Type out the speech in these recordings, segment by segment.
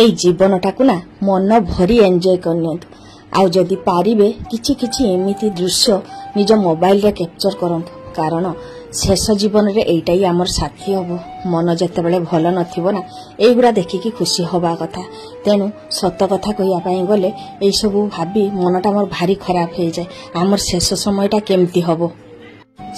এই জীবনটাକୁ ନା ମନ ଭରି ଏନ୍ଜୟ କରିନିଅନ୍ତୁ। ଆଉ ଯଦି ପାରିବେ କିଛି କିଛି ଏମିତି ଦୃଶ୍ୟ ନିଜ ମୋବାଇଲରେ କ୍ୟାପଚର କରନ୍ତୁ, କାରଣ ଶେଷ ଜୀବନରେ ଏଇଟା ହିଁ ଆମର ସାଥୀ ହବ। ମନ ଯେତେବେଳେ ଭଲ ନଥିବ ନା, ଏଇଗୁଡ଼ା ଦେଖିକି ଖୁସି ହବା କଥା। ତେଣୁ ସତ କଥା କହିବା ପାଇଁ ଗଲେ ଏଇସବୁ ଭାବି ମନଟା ମୋର ଭାରି ଖରାପ ହେଇଯାଏ। ଆମର ଶେଷ ସମୟଟା କେମିତି ହବ,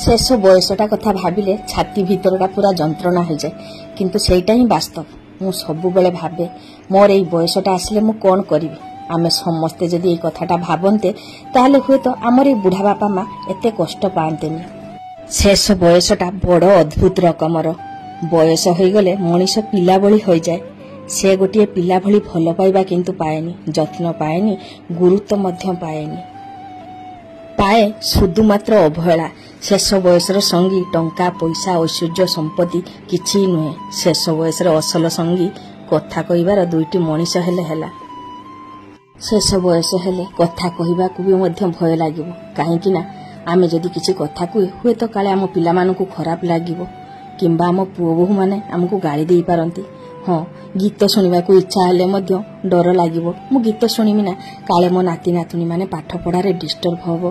ଶେଷ ବୟସଟା କଥା ଭାବିଲେ ଛାତି ଭିତରଟା ପୁରା ଯନ୍ତ୍ରଣା ହୋଇଯାଏ। କିନ୍ତୁ ସେଇଟା ହିଁ ବାସ୍ତବ। ମୁଁ ସବୁବେଳେ ଭାବେ ମୋର ଏଇ ବୟସଟା ଆସିଲେ ମୁଁ କ'ଣ କରିବି। ଆମେ ସମସ୍ତେ ଯଦି ଏଇ କଥାଟା ଭାବନ୍ତେ, ତାହେଲେ ହୁଏତ ଆମର ଏଇ ବୁଢ଼ା ବାପା ମା ଏତେ କଷ୍ଟ ପାଆନ୍ତେନି। ଶେଷ ବୟସଟା ବଡ଼ ଅଦ୍ଭୁତ ରକମର। ବୟସ ହୋଇଗଲେ ମଣିଷ ପିଲା ଭଳି ହୋଇଯାଏ। ସେ ଗୋଟିଏ ପିଲା ଭଳି ଭଲ ପାଇବା କିନ୍ତୁ ପାଏନି, ଯତ୍ନ ପାଏନି, ଗୁରୁତ୍ୱ ମଧ୍ୟ ପାଏନି। ପାଏ শুধু ମାତ୍ର ଅବହେଳା। ଶେଷ ବୟସର ସଙ୍ଗୀ ଟଙ୍କା ପଇସା ଐଶ୍ୱର୍ଯ୍ୟ ସମ୍ପତ୍ତି କିଛି ନୁହେଁ। ଶେଷ ବୟସର ଅସଲ ସଙ୍ଗୀ କଥା କହିବାର ଦୁଇଟି ମଣିଷ ହେଲେ ହେଲା। ଶେଷ ବୟସ ହେଲେ କଥା କହିବାକୁ ବି ମଧ୍ୟ ଭୟ ଲାଗିବ। କାହିଁକି ନା ଆମେ ଯଦି କିଛି କଥା କୁହେ, ହୁଏତ କାଳେ ଆମ ପିଲାମାନଙ୍କୁ ଖରାପ ଲାଗିବ, କିମ୍ବା ଆମ ପୁଅ ବୋହୂମାନେ ଆମକୁ ଗାଳି ଦେଇପାରନ୍ତି। ହଁ, ଗୀତ ଶୁଣିବାକୁ ଇଚ୍ଛା ହେଲେ ମଧ୍ୟ ଡର ଲାଗିବ, ମୁଁ ଗୀତ ଶୁଣିବି ନା, କାଳେ ମୋ ନାତି ନାତୁଣୀମାନେ ପାଠ ପଢ଼ାରେ ଡିଷ୍ଟର୍ବ ହେବ।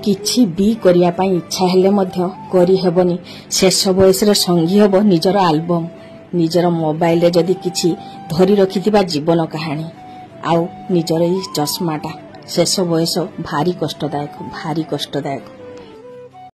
କିଛି ବି କରିବା ପାଇଁ ଇଚ୍ଛା ହେଲେ ମଧ୍ୟ କରିହେବନି। ଶେଷ ବୟସରେ ସଙ୍ଗୀ ହେବ ନିଜର ଆଲବମ୍, ନିଜର ମୋବାଇଲରେ ଯଦି କିଛି ଧରି ରଖିଥିବା ଜୀବନ କାହାଣୀ, ଆଉ ନିଜର ଏଇ ଚଷମାଟା। ଶେଷ ବୟସ ଭାରି କଷ୍ଟଦାୟକ, ଭାରି କଷ୍ଟଦାୟକ।